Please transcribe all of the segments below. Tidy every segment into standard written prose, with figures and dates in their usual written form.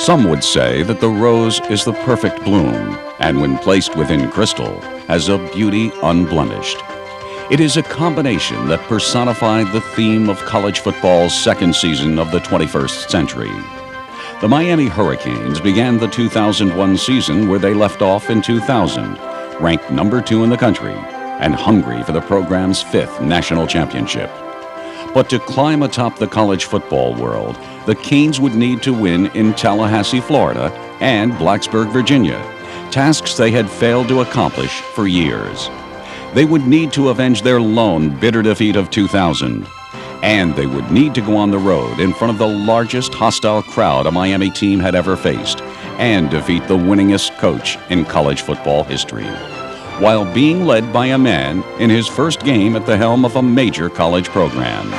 Some would say that the rose is the perfect bloom, and when placed within crystal, has a beauty unblemished. It is a combination that personified the theme of college football's second season of the 21st century. The Miami Hurricanes began the 2001 season where they left off in 2000, ranked number 2 in the country, and hungry for the program's 5th national championship. But to climb atop the college football world, the Canes would need to win in Tallahassee, Florida, and Blacksburg, Virginia, tasks they had failed to accomplish for years. They would need to avenge their lone bitter defeat of 2000, and they would need to go on the road in front of the largest hostile crowd a Miami team had ever faced, and defeat the winningest coach in college football history, while being led by a man in his first game at the helm of a major college program.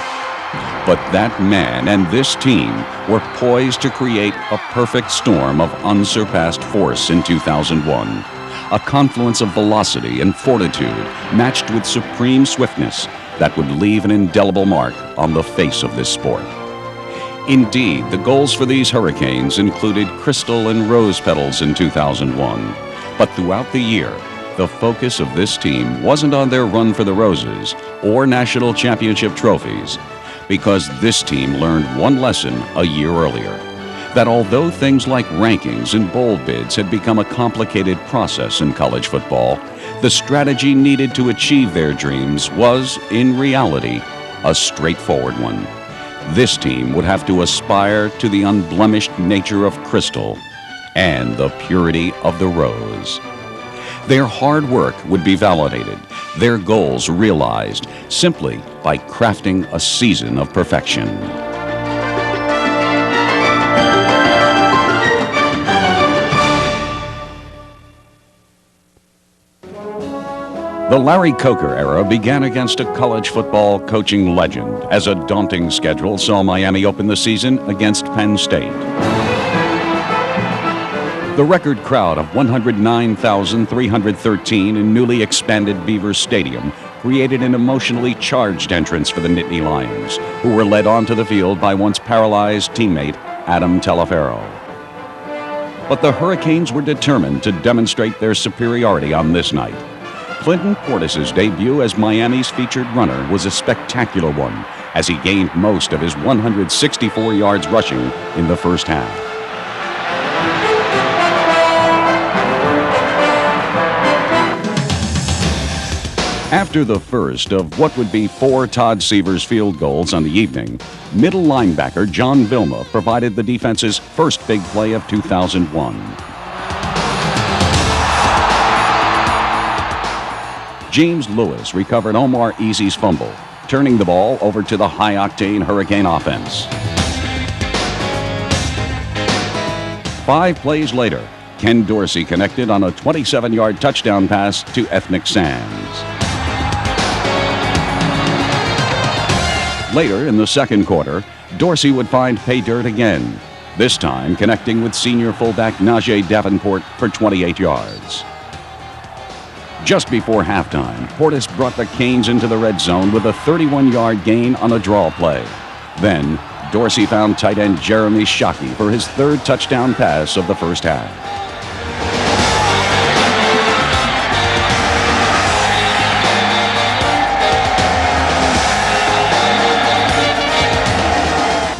But that man and this team were poised to create a perfect storm of unsurpassed force in 2001, a confluence of velocity and fortitude matched with supreme swiftness that would leave an indelible mark on the face of this sport. Indeed, the goals for these Hurricanes included crystal and rose petals in 2001, but throughout the year, the focus of this team wasn't on their run for the roses or national championship trophies, because this team learned one lesson a year earlier, that although things like rankings and bowl bids had become a complicated process in college football, the strategy needed to achieve their dreams was, in reality, a straightforward one. This team would have to aspire to the unblemished nature of crystal and the purity of the rose. Their hard work would be validated, their goals realized, simply by crafting a season of perfection. The Larry Coker era began against a college football coaching legend, as a daunting schedule saw Miami open the season against Penn State. The record crowd of 109,313 in newly expanded Beaver Stadium created an emotionally charged entrance for the Nittany Lions, who were led onto the field by once paralyzed teammate Adam Telefero. But the Hurricanes were determined to demonstrate their superiority on this night. Clinton Portis' debut as Miami's featured runner was a spectacular one, as he gained most of his 164 yards rushing in the first half. After the first of what would be 4 Todd Severs field goals on the evening, middle linebacker John Vilma provided the defense's first big play of 2001. James Lewis recovered Omar Easy's fumble, turning the ball over to the high-octane Hurricane offense. 5 plays later, Ken Dorsey connected on a 27-yard touchdown pass to Ethnic Sands. Later in the second quarter, Dorsey would find pay dirt again, this time connecting with senior fullback Najee Davenport for 28 yards. Just before halftime, Portis brought the Canes into the red zone with a 31-yard gain on a draw play. Then, Dorsey found tight end Jeremy Shockey for his 3rd touchdown pass of the first half.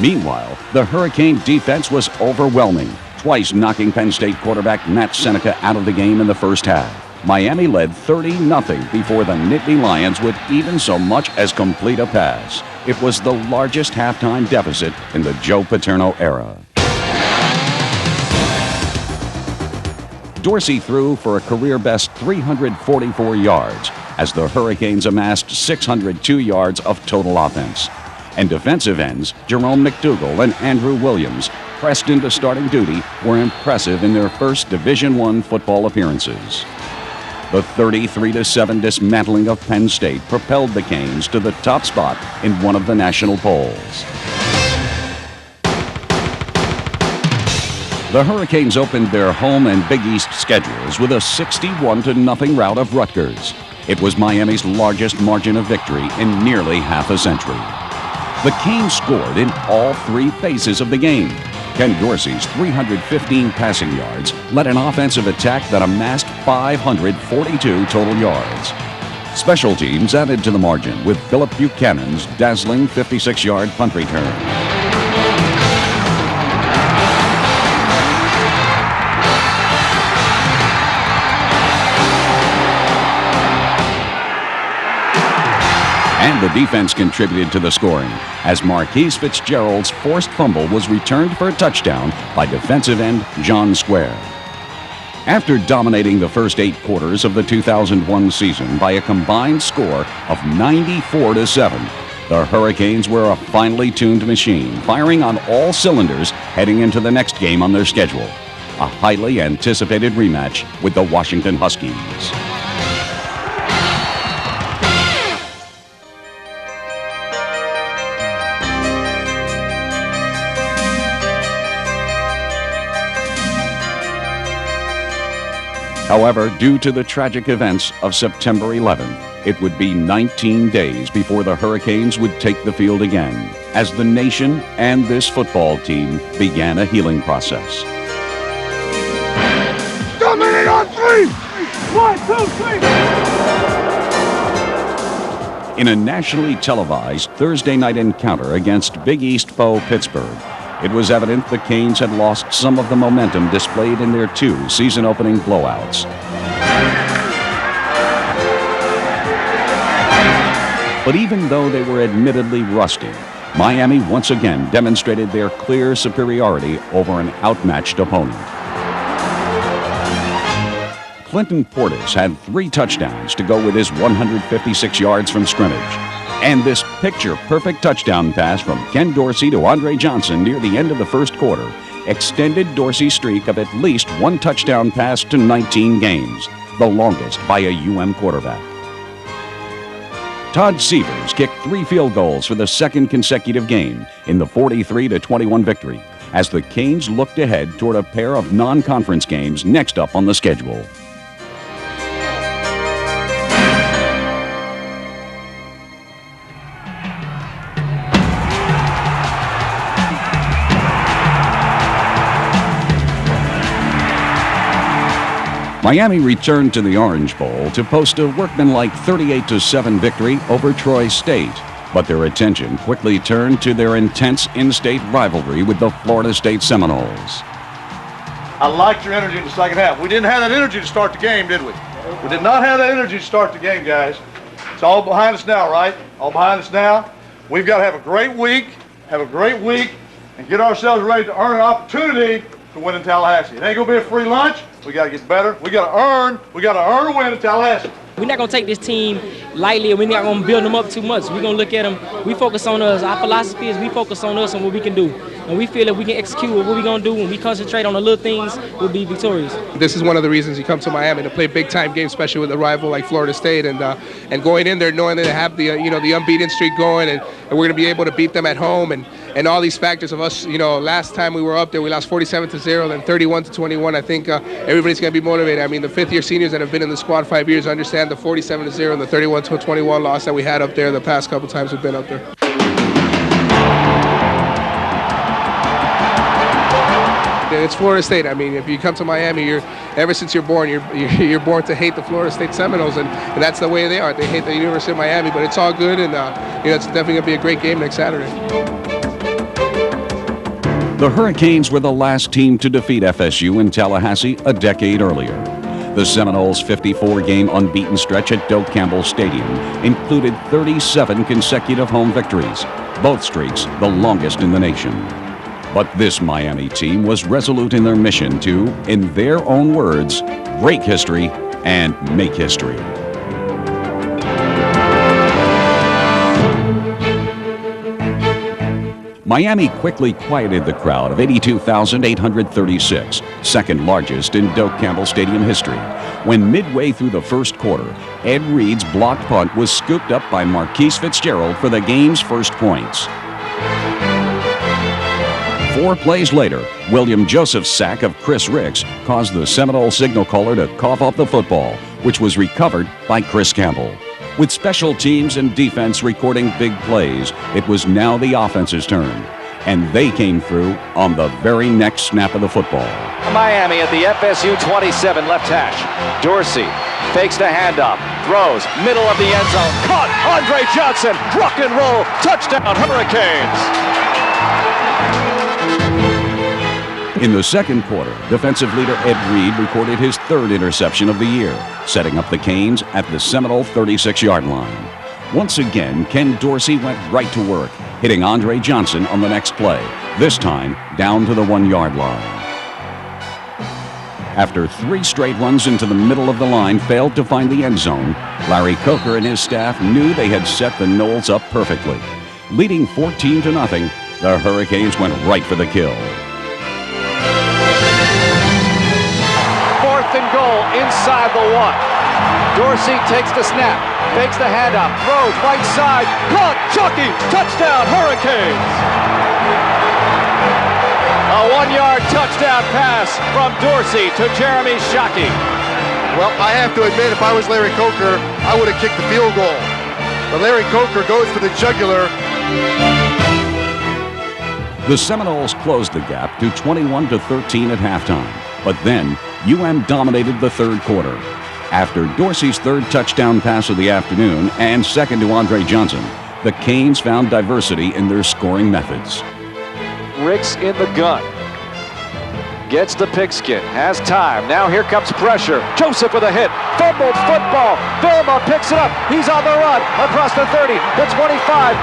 Meanwhile, the Hurricane defense was overwhelming, twice knocking Penn State quarterback Matt Seneca out of the game in the first half. Miami led 30-0 before the Nittany Lions would even so much as complete a pass. It was the largest halftime deficit in the Joe Paterno era. Dorsey threw for a career-best 344 yards as the Hurricanes amassed 602 yards of total offense. And defensive ends Jerome McDougal and Andrew Williams, pressed into starting duty, were impressive in their first Division I football appearances. The 33-7 dismantling of Penn State propelled the Canes to the top spot in one of the national polls. The Hurricanes opened their home and Big East schedules with a 61-0 rout of Rutgers. It was Miami's largest margin of victory in nearly half a century. The Canes scored in all 3 phases of the game. Ken Dorsey's 315 passing yards led an offensive attack that amassed 542 total yards. Special teams added to the margin with Philip Buchanan's dazzling 56-yard punt return. And the defense contributed to the scoring as Marquise Fitzgerald's forced fumble was returned for a touchdown by defensive end John Square. After dominating the first 8 quarters of the 2001 season by a combined score of 94-7, the Hurricanes were a finely tuned machine, firing on all cylinders heading into the next game on their schedule, a highly anticipated rematch with the Washington Huskies. However, due to the tragic events of September 11th, it would be 19 days before the Hurricanes would take the field again, as the nation and this football team began a healing process. Dominate on 3! 1, 2, 3! In a nationally televised Thursday night encounter against Big East foe Pittsburgh, it was evident the Canes had lost some of the momentum displayed in their 2 season-opening blowouts. But even though they were admittedly rusty, Miami once again demonstrated their clear superiority over an outmatched opponent. Clinton Portis had 3 touchdowns to go with his 156 yards from scrimmage. And this picture-perfect touchdown pass from Ken Dorsey to Andre Johnson near the end of the first quarter extended Dorsey's streak of at least 1 touchdown pass to 19 games, the longest by a quarterback. Todd Severs kicked 3 field goals for the second consecutive game in the 43-21 victory, as the Canes looked ahead toward a pair of non-conference games next up on the schedule. Miami returned to the Orange Bowl to post a workmanlike 38-7 victory over Troy State, but their attention quickly turned to their intense in-state rivalry with the Florida State Seminoles. I liked your energy in the second half. We didn't have that energy to start the game, did we? We did not have that energy to start the game, guys. It's all behind us now, right? All behind us now. We've got to have a great week, and get ourselves ready to earn an opportunity to win in Tallahassee. It ain't gonna be a free lunch. We gotta get better. We gotta earn a win in Tallahassee. We're not gonna take this team lightly, and we're not gonna build them up too much. We're gonna look at them. We focus on us. Our philosophy is we focus on us and what we can do. And we feel that we can execute what we're gonna do. When we concentrate on the little things, we'll be victorious. This is one of the reasons you come to Miami, to play big-time games, especially with a rival like Florida State, and going in there knowing that they have the the unbeaten streak going, and we're gonna be able to beat them at home, and all these factors of us. Last time we were up there, we lost 47-0, then 31-21. I think everybody's gonna be motivated. I mean, the 5th-year seniors that have been in the squad 5 years understand the 47-0 and the 31-21 loss that we had up there the past couple times we've been up there. It's Florida State. I mean, if you come to Miami, ever since you're born, you're born to hate the Florida State Seminoles, and that's the way they are. They hate the University of Miami, but it's all good, and it's definitely going to be a great game next Saturday. The Hurricanes were the last team to defeat FSU in Tallahassee a decade earlier. The Seminoles' 54-game unbeaten stretch at Campbell Stadium included 37 consecutive home victories, both streaks the longest in the nation. But this Miami team was resolute in their mission to, in their own words, break history and make history. Miami quickly quieted the crowd of 82,836, second largest in Campbell Stadium history, when midway through the first quarter, Ed Reed's blocked punt was scooped up by Marquise Fitzgerald for the game's first points. 4 plays later, William Joseph's sack of Chris Ricks caused the Seminole signal caller to cough up the football, which was recovered by Chris Campbell. With special teams and defense recording big plays, it was now the offense's turn. and they came through on the very next snap of the football. Miami at the FSU 27 left hash. Dorsey fakes the handoff, throws, middle of the end zone, caught, Andre Johnson, rock and roll, touchdown Hurricanes. In the second quarter, defensive leader Ed Reed recorded his third interception of the year, setting up the Canes at the Seminole 36-yard line. Once again, Ken Dorsey went right to work, hitting Andre Johnson on the next play, this time down to the 1-yard line. After 3 straight runs into the middle of the line failed to find the end zone, Larry Coker and his staff knew they had set the Noles up perfectly. Leading 14-0, the Hurricanes went right for the kill. 4th and goal inside the 1. Dorsey takes the snap, fakes the handoff, throws right side, caught, Shockey, touchdown Hurricanes. A 1-yard touchdown pass from Dorsey to Jeremy Shockey. Well, I have to admit, if I was Larry Coker, I would have kicked the field goal. But Larry Coker goes for the jugular. The Seminoles closed the gap to 21-13 at halftime, but then UM dominated the third quarter. After Dorsey's third touchdown pass of the afternoon and second to Andre Johnson, the Canes found diversity in their scoring methods. Ricks in the gun. Gets the pigskin, has time. Now here comes pressure. Joseph with a hit. Fumbled football. Vilma picks it up. He's on the run. Across the 30, the 25,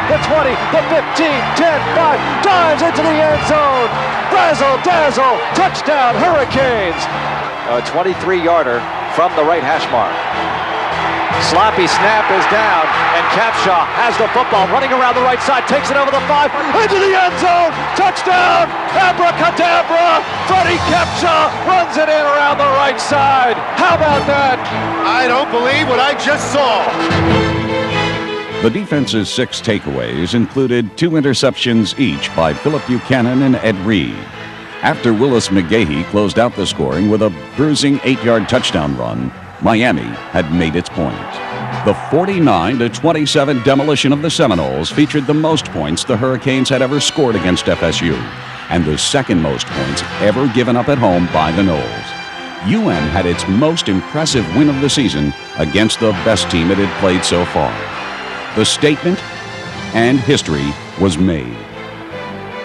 the 20, the 15, 10, 5. Dives into the end zone. Razzle dazzle. Touchdown Hurricanes. A 23-yarder from the right hash mark. Sloppy snap is down, and Capshaw has the football running around the right side, takes it over the 5, into the end zone, touchdown, abracadabra, Freddie Capshaw runs it in around the right side. How about that? I don't believe what I just saw. The defense's 6 takeaways included 2 interceptions each by Philip Buchanan and Ed Reed. After Willis McGahee closed out the scoring with a bruising 8-yard touchdown run, Miami had made its point. The 49-27 demolition of the Seminoles featured the most points the Hurricanes had ever scored against FSU, and the second most points ever given up at home by the Noles. UM had its most impressive win of the season against the best team it had played so far. The statement and history was made.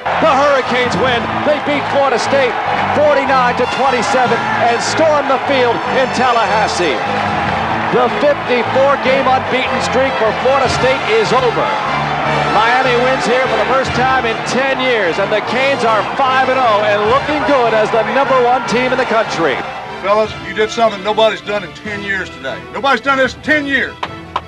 The Hurricanes win. They beat Florida State 49-27 and storm the field in Tallahassee. The 54-game unbeaten streak for Florida State is over. Miami wins here for the first time in 10 years, and the Canes are 5-0 and looking good as the #1 team in the country. Fellas, you did something nobody's done in 10 years today. Nobody's done this in 10 years.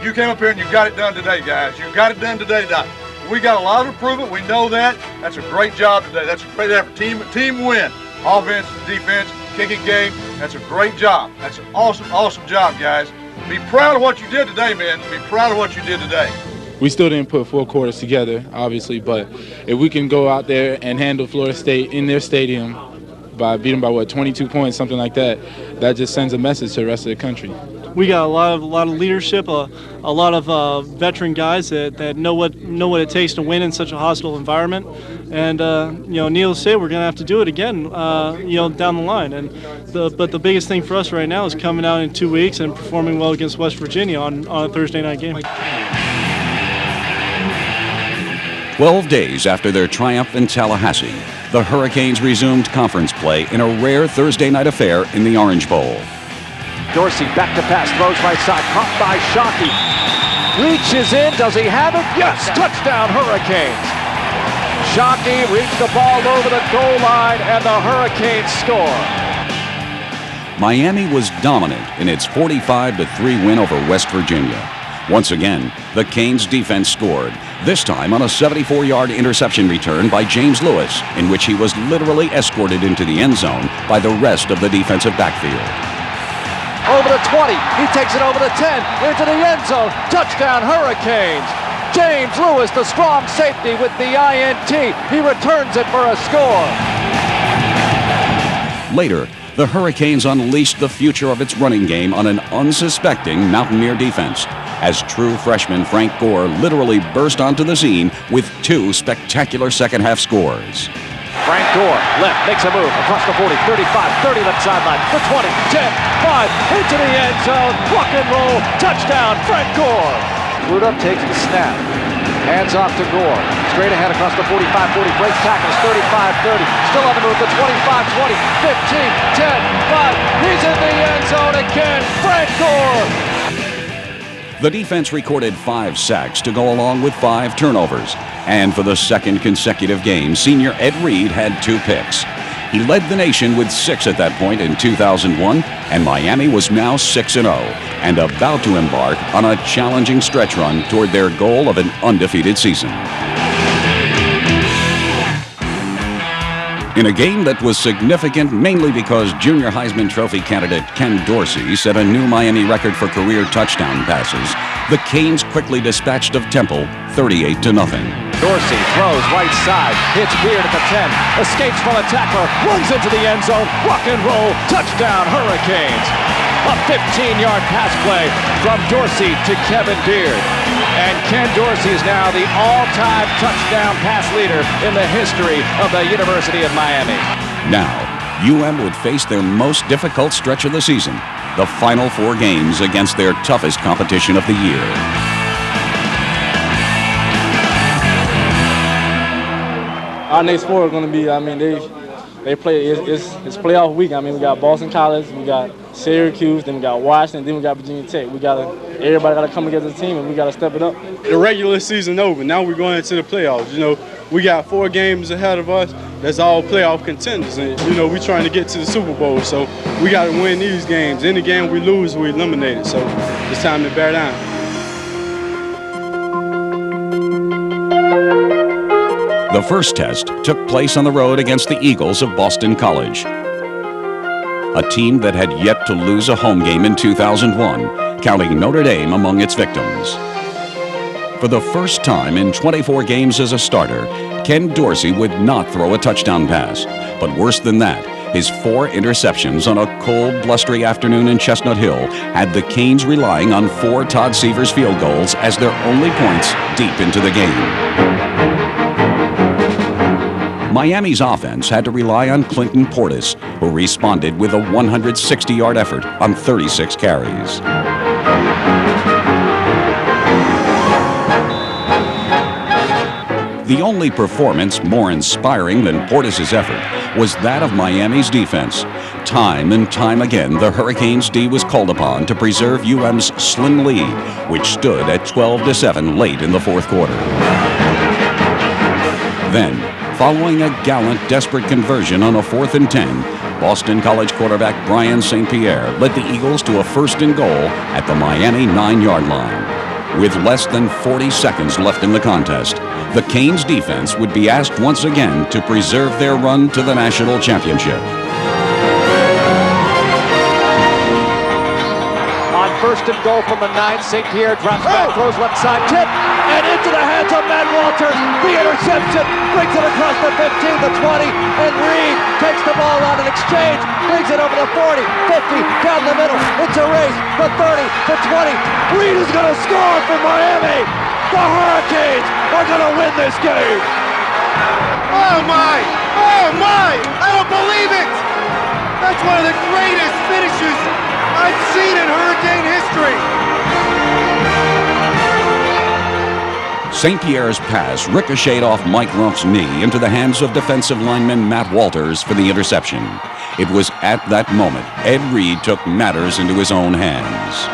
You came up here and you got it done today, guys. You got it done today, Doc. We got a lot of improvement. We know that. That's a great job today. That's a great effort. Team win. Offense, defense, kicking game. That's a great job. That's an awesome job, guys. Be proud of what you did today, man. Be proud of what you did today. We still didn't put 4 quarters together, obviously, but if we can go out there and handle Florida State in their stadium beat them by 22 points, something like that, that just sends a message to the rest of the country. We got a lot of leadership, a lot of veteran guys that know what it takes to win in such a hostile environment, and needless to say, we're gonna have to do it again, down the line. But the biggest thing for us right now is coming out in 2 weeks and performing well against West Virginia on a Thursday night game. 12 days after their triumph in Tallahassee, the Hurricanes resumed conference play in a rare Thursday night affair in the Orange Bowl. Dorsey back to pass, throws right side, caught by Shockey. Reaches in, does he have it? Yes, touchdown Hurricanes. Shockey reached the ball over the goal line and the Hurricanes score. Miami was dominant in its 45-3 win over West Virginia. Once again, the Canes defense scored, this time on a 74-yard interception return by James Lewis, in which he was literally escorted into the end zone by the rest of the defensive backfield. Over the 20, he takes it over the 10, into the end zone, touchdown Hurricanes. James Lewis, the strong safety with the INT, he returns it for a score. Later, the Hurricanes unleashed the future of its running game on an unsuspecting Mountaineer defense, as true freshman Frank Gore literally burst onto the scene with 2 spectacular second-half scores. Frank Gore, left, makes a move across the 40, 35, 30 left sideline, the 20, 10, 5, into the end zone, rock and roll, touchdown, Frank Gore. Ruthup takes the snap, hands off to Gore, straight ahead across the 45, 40, breaks tackles, 35, 30, still on the move, the 25, 20, 15, 10, 5, he's in the end zone again, Frank Gore. The defense recorded 5 sacks to go along with 5 turnovers. And for the second consecutive game, senior Ed Reed had 2 picks. He led the nation with 6 at that point in 2001, and Miami was now 6-0 and about to embark on a challenging stretch run toward their goal of an undefeated season. In a game that was significant mainly because junior Heisman Trophy candidate Ken Dorsey set a new Miami record for career touchdown passes, the Canes quickly dispatched of Temple 38-0. Dorsey throws right side, hits Beard at the 10, escapes from a tackler, runs into the end zone, rock and roll, touchdown Hurricanes. A 15-yard pass play from Dorsey to Kevin Beard. And Ken Dorsey is now the all-time touchdown pass leader in the history of the University of Miami. Now, UM would face their most difficult stretch of the season, the final 4 games against their toughest competition of the year. Our next 4 are going to be, they play, it's playoff week. We got Boston College, we got Syracuse, then we got Washington, then we got Virginia Tech. Everybody got to come together as a team, and we got to step it up. The regular season over. Now we're going into the playoffs. We got 4 games ahead of us. That's all playoff contenders, and we're trying to get to the Super Bowl. So we got to win these games. Any game we lose, we eliminate it. So it's time to bear down. The first test took place on the road against the Eagles of Boston College, a team that had yet to lose a home game in 2001, counting Notre Dame among its victims. For the first time in 24 games as a starter, Ken Dorsey would not throw a touchdown pass. But worse than that, his 4 interceptions on a cold, blustery afternoon in Chestnut Hill had the Canes relying on 4 Todd Severs field goals as their only points deep into the game. Miami's offense had to rely on Clinton Portis, who responded with a 160-yard effort on 36 carries. The only performance more inspiring than Portis' effort was that of Miami's defense. Time and time again, the Hurricanes' D was called upon to preserve UM's slim lead, which stood at 12-7 late in the 4th quarter. Then, following a gallant, desperate conversion on a 4th and 10, Boston College quarterback Brian St. Pierre led the Eagles to a 1st and goal at the Miami 9-yard line. With less than 40 seconds left in the contest, the Canes defense would be asked once again to preserve their run to the national championship. On 1st and goal from the 9, St. Pierre drops back, throws left side, tip, and into the hands of Matt Walters. The interception brings it across the 15, the 20, and Reed takes the ball on an exchange, brings it over the 40, 50, down the middle. It's a race, the 30, the 20. Reed is going to score for Miami. The Hurricanes are going to win this game. Oh my! Oh my! I don't believe it! That's one of the greatest finishes I've seen in Hurricane history. St. Pierre's pass ricocheted off Mike Rump's knee into the hands of defensive lineman Matt Walters for the interception. It was at that moment Ed Reed took matters into his own hands.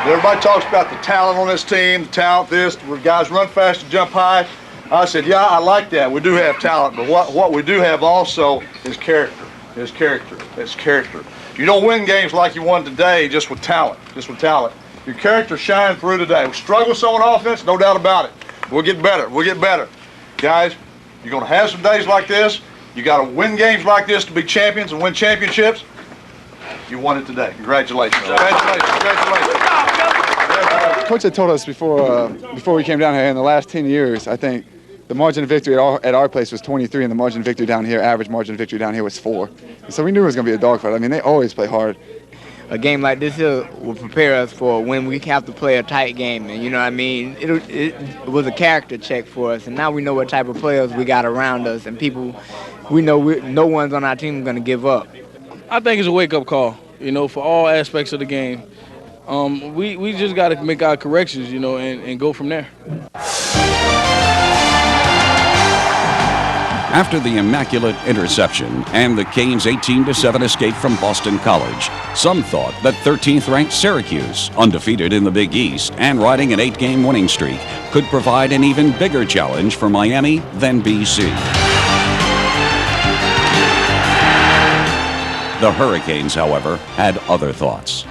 Everybody talks about the talent on this team, the talent this, where guys run fast and jump high. I said, yeah, I like that. We do have talent, but what we do have also is character. It's character. You don't win games like you won today just with talent. Your character shined through today. We struggle with some on offense, no doubt about it. We'll get better. Guys, you're going to have some days like this. You got to win games like this to be champions and win championships. You won it today. Congratulations. Coach had told us before we came down here, in the last 10 years, I think the margin of victory at our place was 23, and the margin of victory down here, average margin of victory down here was 4. And so we knew it was going to be a dogfight. I mean, they always play hard. A game like this here will prepare us for when we have to play a tight game. And, you know what I mean, it was a character check for us. And now we know what type of players we got around us. And people, we know no one's on our team going to give up. I think it's a wake-up call, you know, for all aspects of the game. We just got to make our corrections, you know, and go from there. After the immaculate interception and the Canes' 18-7 escape from Boston College, some thought that 13th-ranked Syracuse, undefeated in the Big East and riding an 8-game winning streak, could provide an even bigger challenge for Miami than BC. The Hurricanes, however, had other thoughts.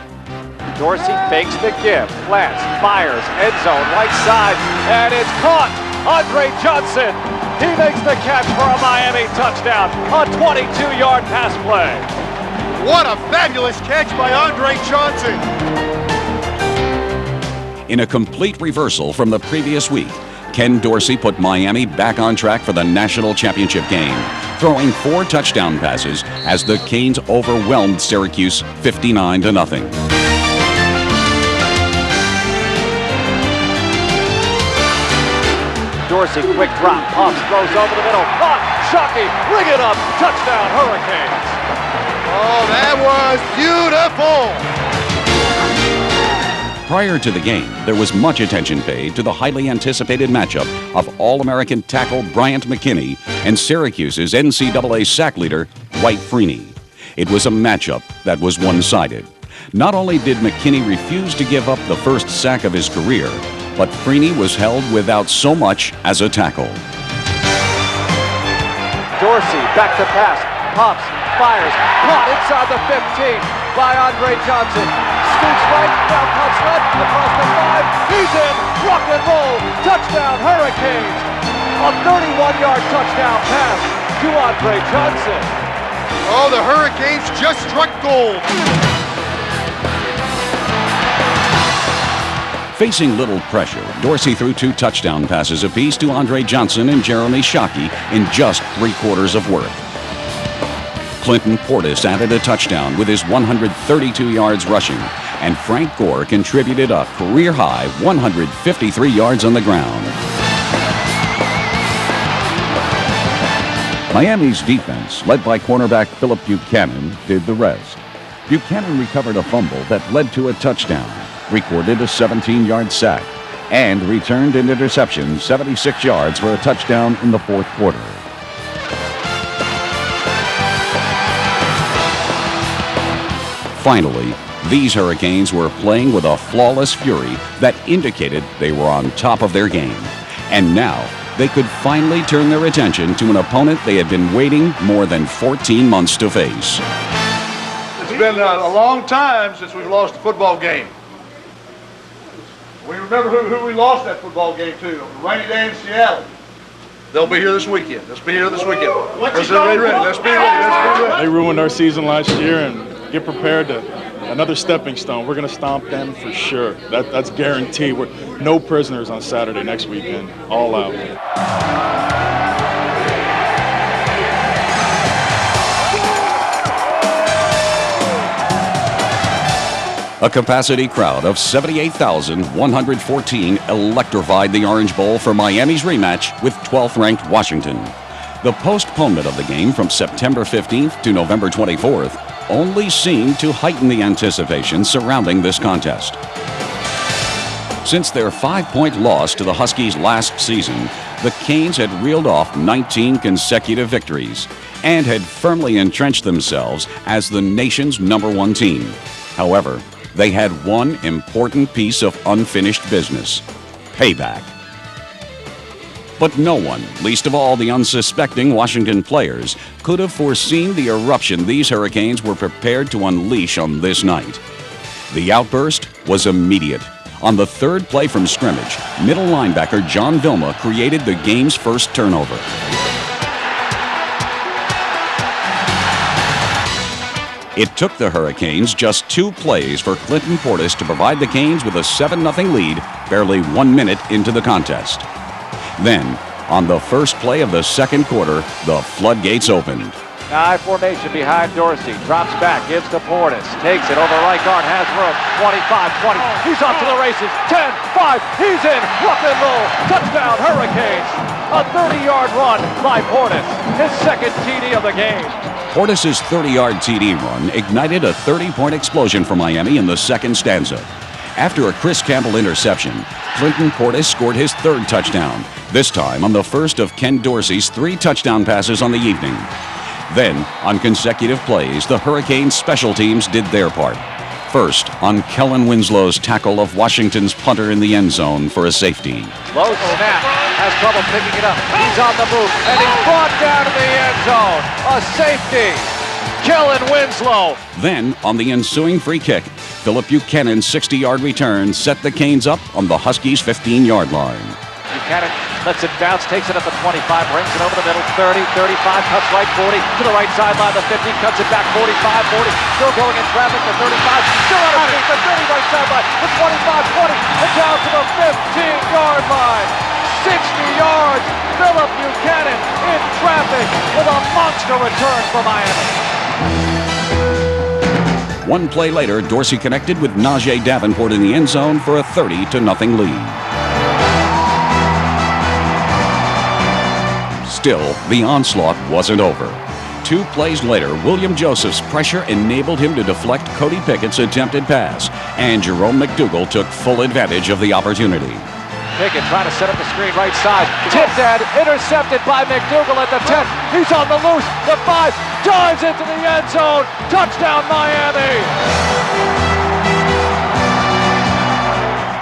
Dorsey fakes the give, plants, fires, end zone, right side, and it's caught. Andre Johnson, he makes the catch for a Miami touchdown, a 22-yard pass play. What a fabulous catch by Andre Johnson. In a complete reversal from the previous week, Ken Dorsey put Miami back on track for the national championship game, throwing 4 touchdown passes as the Canes overwhelmed Syracuse 59-0. Dorsey, quick drop, pumps, throws over the middle, caught, Shockey, ring it up, touchdown Hurricanes. Oh, that was beautiful. Prior to the game, there was much attention paid to the highly anticipated matchup of All-American tackle Bryant McKinnie and Syracuse's NCAA sack leader, Dwight Freeney. It was a matchup that was one-sided. Not only did McKinnie refuse to give up the first sack of his career, but Freeney was held without so much as a tackle. Dorsey, back to pass, pops, fires, caught inside the 15 by Andre Johnson. Scoots right, now comes left, across the 5, he's in, rock and roll, touchdown Hurricanes. A 31-yard touchdown pass to Andre Johnson. Oh, the Hurricanes just struck gold. Facing little pressure, Dorsey threw 2 touchdown passes apiece to Andre Johnson and Jeremy Shockey in just 3 quarters of work. Clinton Portis added a touchdown with his 132 yards rushing, and Frank Gore contributed a career-high 153 yards on the ground. Miami's defense, led by cornerback Philip Buchanan, did the rest. Buchanan recovered a fumble that led to a touchdown, recorded a 17-yard sack, and returned an interception 76 yards for a touchdown in the 4th quarter. Finally, these Hurricanes were playing with a flawless fury that indicated they were on top of their game. And now, they could finally turn their attention to an opponent they had been waiting more than 14 months to face. It's been a long time since we've lost a football game. We remember who we lost that football game to, on a rainy day in Seattle. They'll be here this weekend. Let's be here this weekend. Let's be ready. Let's be ready. They ruined our season last year, and get prepared to another stepping stone. We're going to stomp them for sure. That's guaranteed. We're no prisoners on Saturday next weekend. All out. A capacity crowd of 78,114 electrified the Orange Bowl for Miami's rematch with 12th-ranked Washington. The postponement of the game from September 15th to November 24th only seemed to heighten the anticipation surrounding this contest. Since their 5-point loss to the Huskies last season, the Canes had reeled off 19 consecutive victories and had firmly entrenched themselves as the nation's #1 team. However, they had one important piece of unfinished business: payback. But no one, least of all the unsuspecting Washington players, could have foreseen the eruption these Hurricanes were prepared to unleash on this night. The outburst was immediate. On the 3rd play from scrimmage, middle linebacker John Vilma created the game's first turnover. It took the Hurricanes just 2 plays for Clinton Portis to provide the Canes with a 7-0 lead barely 1 minute into the contest. Then, On the first play of the second quarter, the floodgates opened. I formation behind Dorsey. Drops back, gives to Portis. Takes it over right guard, has room. 25, 20. He's off to the races. 10, 5. He's in. Rock and roll. Touchdown, Hurricanes. A 30-yard run by Portis. His second TD of the game. Portis' 30-yard TD run ignited a 30-point explosion for Miami in the second stanza. After a Chris Campbell interception, Clinton Portis scored his third touchdown, this time on the first of Ken Dorsey's 3 touchdown passes on the evening. Then, on consecutive plays, the Hurricanes' special teams did their part. First, on Kellen Winslow's tackle of Washington's punter in the end zone for a safety. Low snap, has trouble picking it up. He's on the move, and he's brought down to the end zone. A safety, Kellen Winslow. Then, on the ensuing free kick, Philip Buchanan's 60-yard return set the Canes up on the Huskies' 15-yard line. Buchanan lets it bounce, takes it at the 25, brings it over the middle, 30, 35, cuts right 40, to the right sideline, the 50, cuts it back 45, 40, still going in traffic, the 35, still out of the 30 right sideline, the 25, 20, and down to the 15-yard line. 60 yards, Philip Buchanan in traffic with a monster return for Miami. One play later, Dorsey connected with Najee Davenport in the end zone for a 30-0 lead. Still, the onslaught wasn't over. 2 plays later, William Joseph's pressure enabled him to deflect Cody Pickett's attempted pass, and Jerome McDougal took full advantage of the opportunity. Pickett trying to set up the screen right side. Tipped and intercepted by McDougal at the 10. He's on the loose. The 5 dives into the end zone. Touchdown, Miami!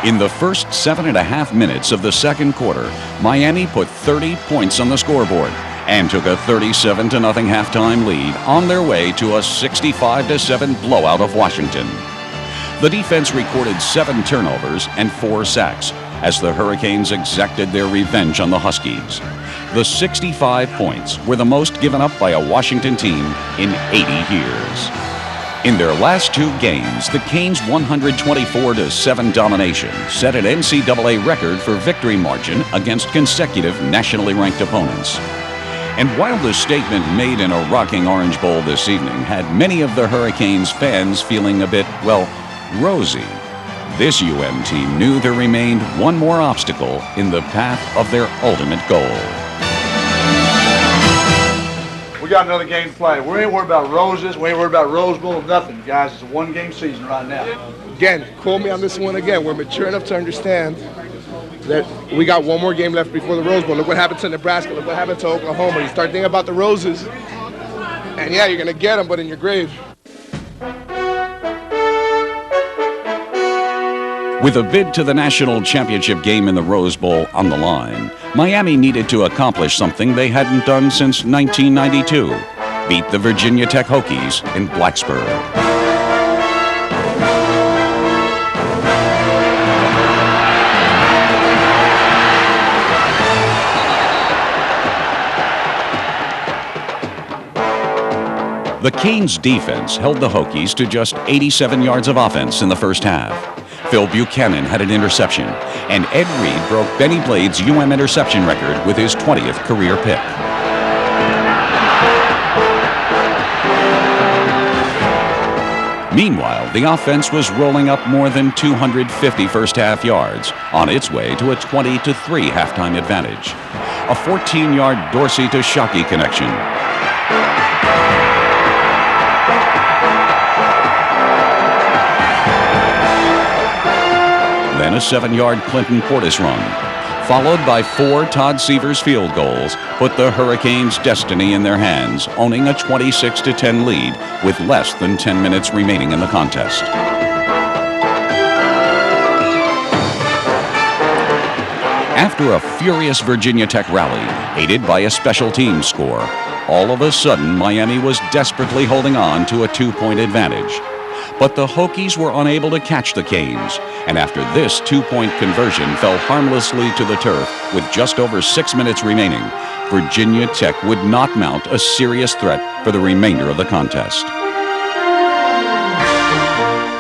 In the first 7.5 minutes of the second quarter, Miami put 30 points on the scoreboard and took a 37-0 halftime lead on their way to a 65-7 blowout of Washington. The defense recorded 7 turnovers and 4 sacks as the Hurricanes exacted their revenge on the Huskies. The 65 points were the most given up by a Washington team in 80 years. In their last 2 games, the Canes' 124-7 domination set an NCAA record for victory margin against consecutive nationally ranked opponents. And while the statement made in a rocking Orange Bowl this evening had many of the Hurricanes fans feeling a bit, well, rosy, this UM team knew there remained one more obstacle in the path of their ultimate goal. We got another game to play. We ain't worried about roses. We ain't worried about Rose Bowl. Nothing, guys. It's a 1-game season right now. Again, quote me on this one again. We're mature enough to understand that we got one more game left before the Rose Bowl. Look what happened to Nebraska. Look what happened to Oklahoma. You start thinking about the roses, and yeah, you're going to get them, but in your grave. With a bid to the national championship game in the Rose Bowl on the line, Miami needed to accomplish something they hadn't done since 1992, beat the Virginia Tech Hokies in Blacksburg. The Canes' defense held the Hokies to just 87 yards of offense in the first half. Phil Buchanan had an interception, and Ed Reed broke Benny Blade's UM interception record with his 20th career pick. Meanwhile, the offense was rolling up more than 250 first-half yards on its way to a 20-3 halftime advantage. A 14-yard Dorsey to Shockey connection. Then a 7-yard Clinton Portis run, followed by 4 Todd Severs field goals, put the Hurricanes' destiny in their hands, owning a 26-10 lead with less than 10 minutes remaining in the contest. After a furious Virginia Tech rally, aided by a special teams score, all of a sudden Miami was desperately holding on to a 2-point advantage. But the Hokies were unable to catch the Canes, and after this 2-point conversion fell harmlessly to the turf with just over 6 minutes remaining, Virginia Tech would not mount a serious threat for the remainder of the contest.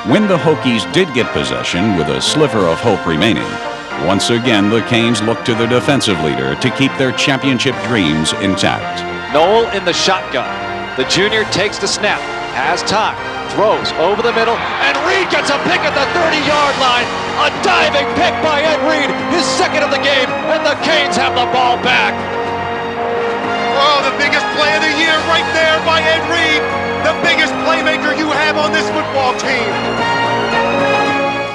When the Hokies did get possession with a sliver of hope remaining, Once again, the Canes look to their defensive leader to keep their championship dreams intact. Noel in the shotgun. The junior takes the snap, has time, throws over the middle, and Reed gets a pick at the 30-yard line. A diving pick by Ed Reed, his second of the game, and the Canes have the ball back. Oh, the biggest play of the year right there by Ed Reed. The biggest playmaker you have on this football team.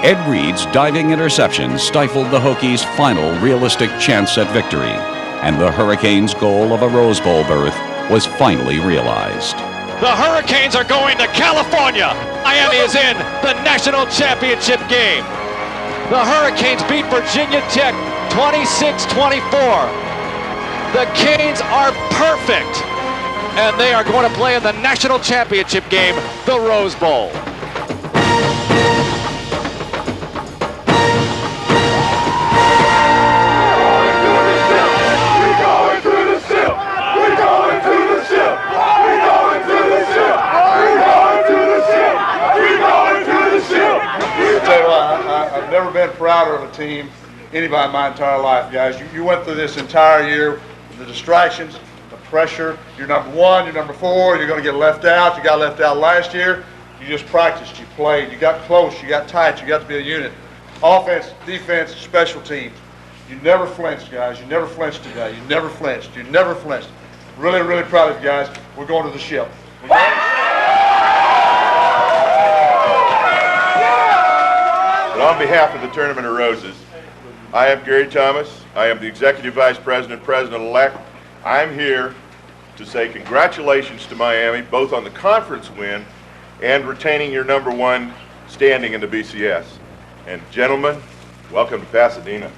Ed Reed's diving interception stifled the Hokies' final realistic chance at victory, and the Hurricanes' goal of a Rose Bowl berth was finally realized. The Hurricanes are going to California. Miami is in the national championship game. The Hurricanes beat Virginia Tech 26-24. The Canes are perfect, and they are going to play in the national championship game, the Rose Bowl. I've never been prouder of a team, anybody in my entire life, guys. You went through this entire year, the distractions, the pressure. You're number 1, you're number 4, you're going to get left out. You got left out last year. You just practiced, you played, you got close, you got tight, you got to be a unit. Offense, defense, special teams. You never flinched, guys. You never flinched today. You never flinched. You never flinched. Really, really proud of you guys. We're going to the ship. On behalf of the Tournament of Roses, I am Gary Thomas. I am the Executive Vice President, President-elect. I'm here to say congratulations to Miami, both on the conference win and retaining your number 1 standing in the BCS. And gentlemen, welcome to Pasadena.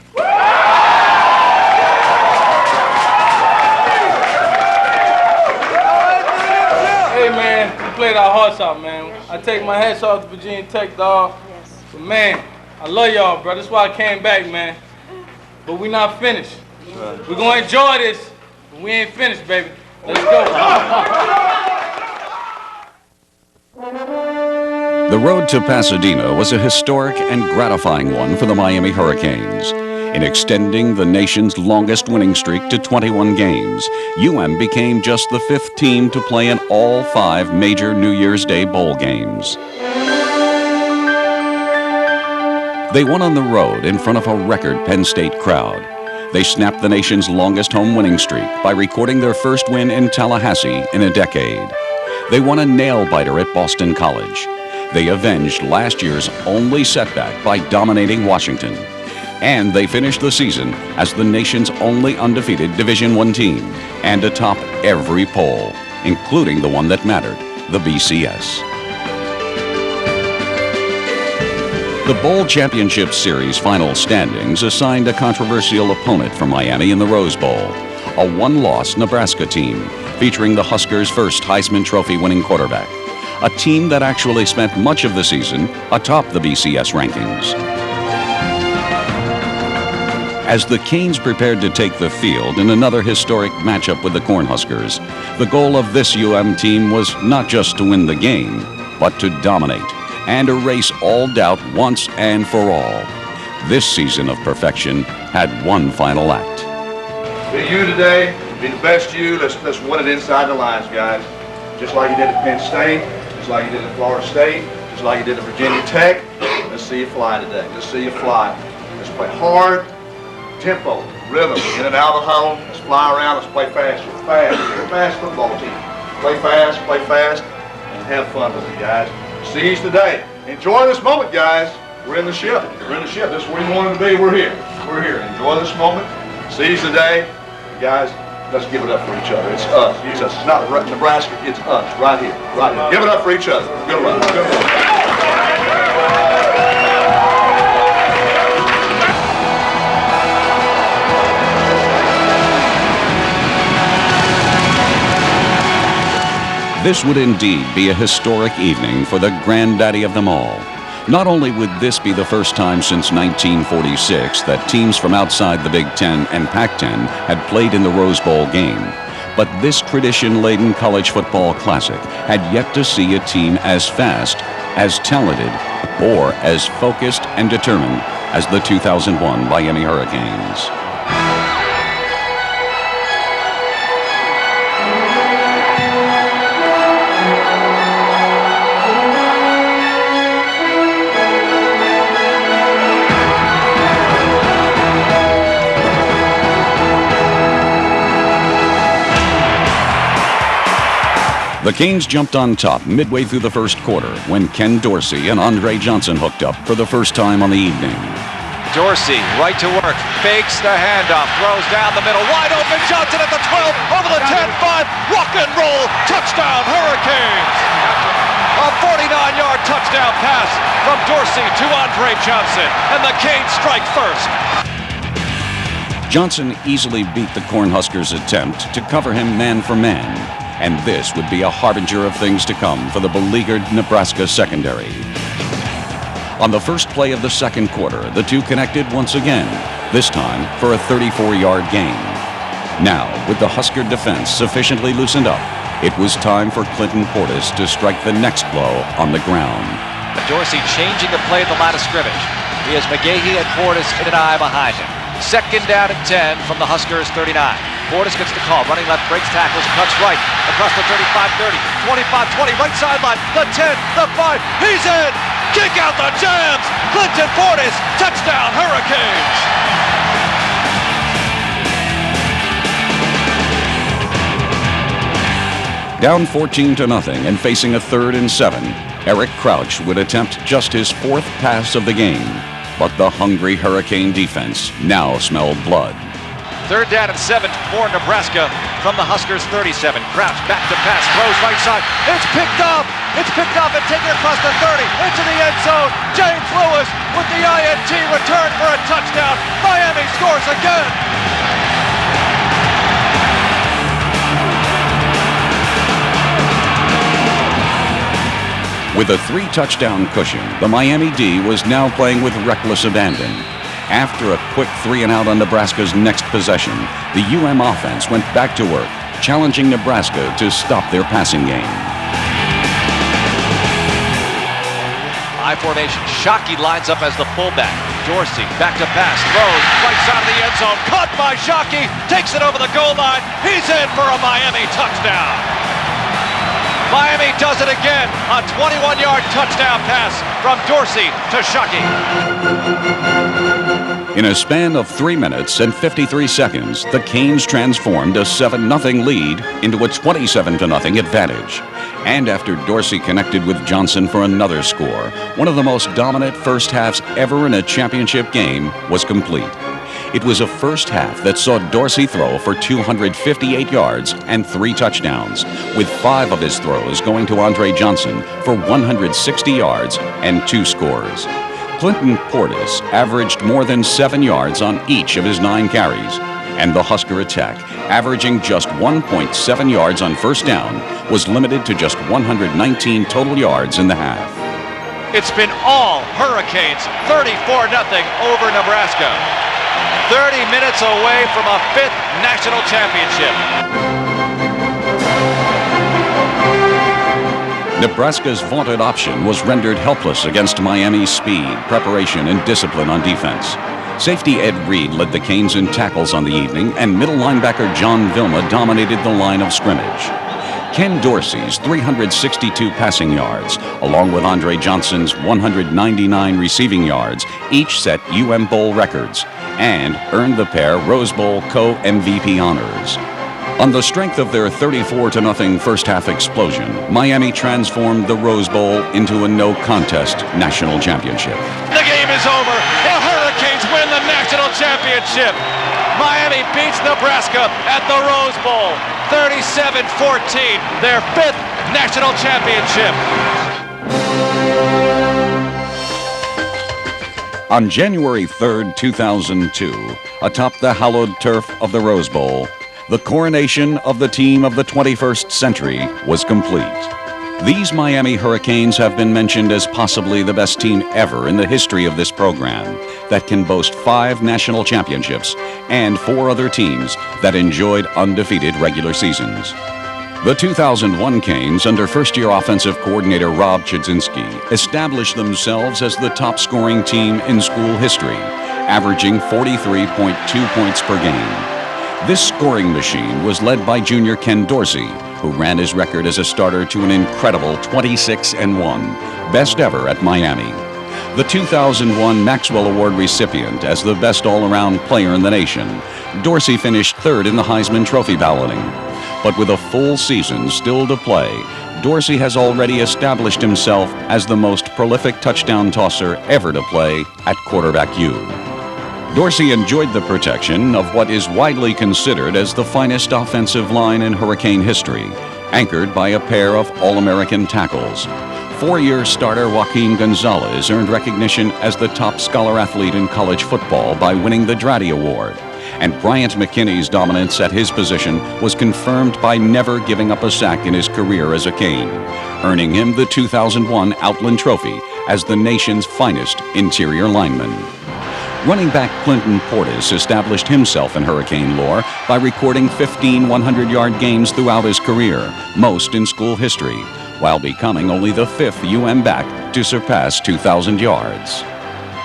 Hey man, we played our hearts out, man. I take my hats off to Virginia Tech, dog. But man, I love y'all, bro. That's why I came back, man. But we not finished. We're gonna enjoy this, but we ain't finished, baby. Let's go. The road to Pasadena was a historic and gratifying one for the Miami Hurricanes. In extending the nation's longest winning streak to 21 games, UM became just the 5th team to play in all 5 major New Year's Day bowl games. They won on the road in front of a record Penn State crowd. They snapped the nation's longest home winning streak by recording their first win in Tallahassee in a decade. They won a nail-biter at Boston College. They avenged last year's only setback by dominating Washington. And they finished the season as the nation's only undefeated Division I team and atop every poll, including the one that mattered, the BCS. The Bowl Championship Series final standings assigned a controversial opponent for Miami in the Rose Bowl, a one-loss Nebraska team featuring the Huskers' first Heisman Trophy winning quarterback, a team that actually spent much of the season atop the BCS rankings. As the Canes prepared to take the field in another historic matchup with the Cornhuskers, the goal of this UM team was not just to win the game, but to dominate and erase all doubt once and for all. This season of perfection had one final act. Be you today, be the best you. Let's win it inside the lines, guys. Just like you did at Penn State, just like you did at Florida State, just like you did at Virginia Tech. Let's see you fly today. Let's see you fly. Let's play hard, tempo, rhythm, in and out of the huddle. Let's fly around. Let's play fast. We're fast football team. Play fast, and have fun with it, guys. Seize the day. Enjoy this moment, guys. We're in the ship. We're in the ship. This is where you wanted to be. We're here. We're here. Enjoy this moment. Seize the day. Guys, let's give it up for each other. It's us. It's us. It's not Nebraska. It's us. Right here. Right here. Give it up for each other. Good luck. Good luck. This would indeed be a historic evening for the granddaddy of them all. Not only would this be the first time since 1946 that teams from outside the Big Ten and Pac-10 had played in the Rose Bowl game, but this tradition-laden college football classic had yet to see a team as fast, as talented, or as focused and determined as the 2001 Miami Hurricanes. The Canes jumped on top midway through the first quarter when Ken Dorsey and Andre Johnson hooked up for the first time on the evening. Dorsey, right to work, fakes the handoff, throws down the middle, wide open, Johnson at the 12, over the 10-5, rock and roll, touchdown Hurricanes! A 49-yard touchdown pass from Dorsey to Andre Johnson, and the Canes strike first. Johnson easily beat the Cornhuskers' attempt to cover him man for man. And this would be a harbinger of things to come for the beleaguered Nebraska secondary. On the first play of the second quarter, the two connected once again, this time for a 34-yard gain. Now, with the Husker defense sufficiently loosened up, it was time for Clinton Portis to strike the next blow on the ground. Dorsey changing the play at the line of scrimmage. He has McGahee and Portis in an eye behind him. Second down and 10 from the Huskers' 39. Portis gets the call, running left, breaks tackles, cuts right, across the 35-30, 25-20, right sideline, the 10, the 5, he's in! Kick out the jams! Clinton Portis, touchdown Hurricanes! Down 14-0 and facing a 3rd and 7, Eric Crouch would attempt just his 4th pass of the game. But the hungry Hurricane defense now smelled blood. 3rd down and 7 for Nebraska from the Huskers' 37. Crouch back to pass, throws right side. It's picked up! It's picked up and taken across the 30 into the end zone. James Lewis with the INT return for a touchdown. Miami scores again! With a 3-touchdown cushion, the Miami D was now playing with reckless abandon. After a quick 3-and-out on Nebraska's next possession, the UM offense went back to work, challenging Nebraska to stop their passing game. I formation, Shockey lines up as the fullback. Dorsey back to pass, throws, right side of the end zone, caught by Shockey, takes it over the goal line, he's in for a Miami touchdown. Miami does it again, a 21-yard touchdown pass from Dorsey to Shockey. In a span of 3 minutes and 53 seconds, the Canes transformed a 7-0 lead into a 27-0 advantage. And after Dorsey connected with Johnson for another score, one of the most dominant first halves ever in a championship game was complete. It was a first half that saw Dorsey throw for 258 yards and 3 touchdowns, with 5 of his throws going to Andre Johnson for 160 yards and 2 scores. Clinton Portis averaged more than 7 yards on each of his 9 carries, and the Husker attack, averaging just 1.7 yards on first down, was limited to just 119 total yards in the half. It's been all Hurricanes, 34-0 over Nebraska. 30 minutes away from a 5th national championship. Nebraska's vaunted option was rendered helpless against Miami's speed, preparation, and discipline on defense. Safety Ed Reed led the Canes in tackles on the evening, and middle linebacker John Vilma dominated the line of scrimmage. Ken Dorsey's 362 passing yards, along with Andre Johnson's 199 receiving yards, each set UM Bowl records and earned the pair Rose Bowl co-MVP honors. On the strength of their 34-0 first-half explosion, Miami transformed the Rose Bowl into a no-contest national championship. The game is over. The Hurricanes win the national championship. Miami beats Nebraska at the Rose Bowl, 37-14, their 5th national championship. On January 3rd, 2002, atop the hallowed turf of the Rose Bowl, the coronation of the team of the 21st century was complete. These Miami Hurricanes have been mentioned as possibly the best team ever in the history of this program that can boast 5 national championships and 4 other teams that enjoyed undefeated regular seasons. The 2001 Canes, under first-year offensive coordinator Rob Chudzinski, established themselves as the top-scoring team in school history, averaging 43.2 points per game. This scoring machine was led by junior Ken Dorsey, who ran his record as a starter to an incredible 26-1, best ever at Miami. The 2001 Maxwell Award recipient as the best all-around player in the nation, Dorsey finished third in the Heisman Trophy balloting. But with a full season still to play, Dorsey has already established himself as the most prolific touchdown tosser ever to play at quarterback U. Dorsey enjoyed the protection of what is widely considered as the finest offensive line in Hurricane history, anchored by a pair of All-American tackles. Four-year starter Joaquin Gonzalez earned recognition as the top scholar athlete in college football by winning the Dratty Award. And Bryant McKinney's dominance at his position was confirmed by never giving up a sack in his career as a Cane, earning him the 2001 Outland Trophy as the nation's finest interior lineman. Running back Clinton Portis established himself in Hurricane lore by recording 15 100-yard games throughout his career, most in school history, while becoming only the fifth UM back to surpass 2,000 yards.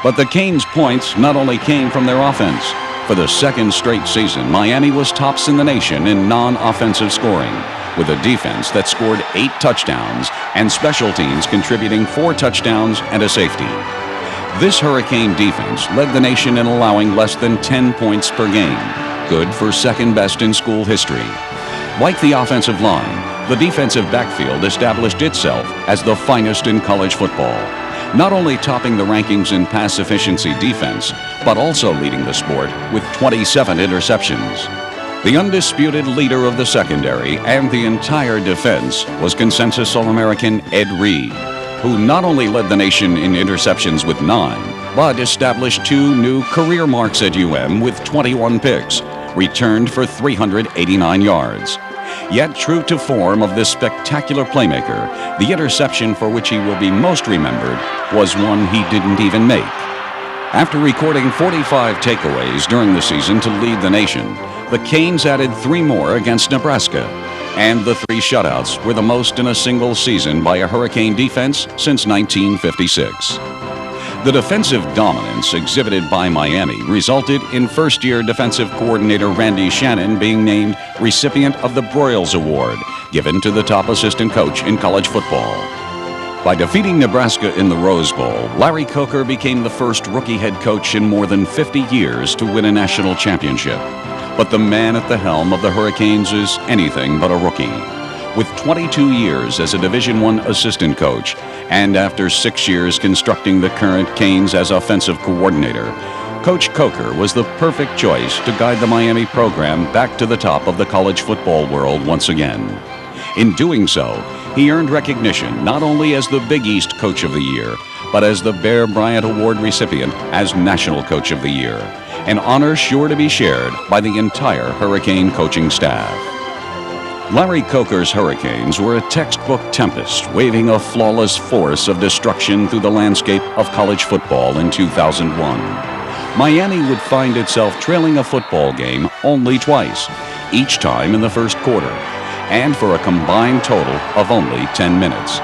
But the Canes' points not only came from their offense. For the second straight season, Miami was tops in the nation in non-offensive scoring, with a defense that scored 8 touchdowns and special teams contributing 4 touchdowns and a safety. This Hurricane defense led the nation in allowing less than 10 points per game, good for second best in school history. Like the offensive line, the defensive backfield established itself as the finest in college football, not only topping the rankings in pass efficiency defense, but also leading the sport with 27 interceptions. The undisputed leader of the secondary and the entire defense was consensus All-American Ed Reed, who not only led the nation in interceptions with 9, but established 2 new career marks at UM with 21 picks, returned for 389 yards. Yet, true to form of this spectacular playmaker, the interception for which he will be most remembered was one he didn't even make. After recording 45 takeaways during the season to lead the nation, the Canes added 3 more against Nebraska, and the 3 shutouts were the most in a single season by a Hurricane defense since 1956. The defensive dominance exhibited by Miami resulted in first-year defensive coordinator Randy Shannon being named recipient of the Broyles Award, given to the top assistant coach in college football. By defeating Nebraska in the Rose Bowl, Larry Coker became the first rookie head coach in more than 50 years to win a national championship. But the man at the helm of the Hurricanes is anything but a rookie. With 22 years as a Division I assistant coach, and after 6 years constructing the current Canes as offensive coordinator, Coach Coker was the perfect choice to guide the Miami program back to the top of the college football world once again. In doing so, he earned recognition not only as the Big East Coach of the Year, but as the Bear Bryant Award recipient as National Coach of the Year, an honor sure to be shared by the entire Hurricane coaching staff. Larry Coker's Hurricanes were a textbook tempest, waving a flawless force of destruction through the landscape of college football in 2001. Miami would find itself trailing a football game only twice, each time in the first quarter, and for a combined total of only 10 minutes.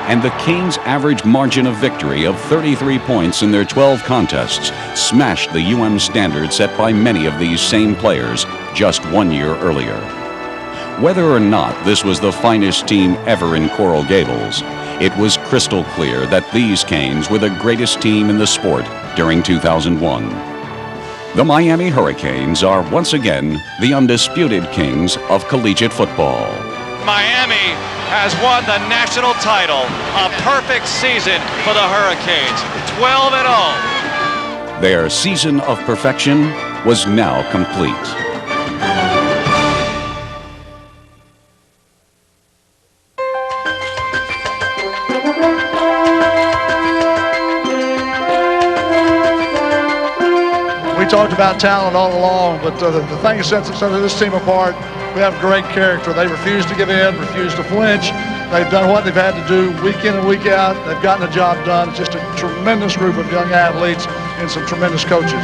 And the Canes' average margin of victory of 33 points in their 12 contests smashed the UM standard set by many of these same players just 1 year earlier. Whether or not this was the finest team ever in Coral Gables, it was crystal clear that these Canes were the greatest team in the sport during 2001. The Miami Hurricanes are once again the undisputed kings of collegiate football. Miami has won the national title. A perfect season for the Hurricanes, 12-0. Their season of perfection was now complete. We talked about talent all along, but the thing that sets this team apart, we have great character. They refuse to give in, refuse to flinch. They've done what they've had to do week in and week out. They've gotten the job done. Just a tremendous group of young athletes and some tremendous coaches.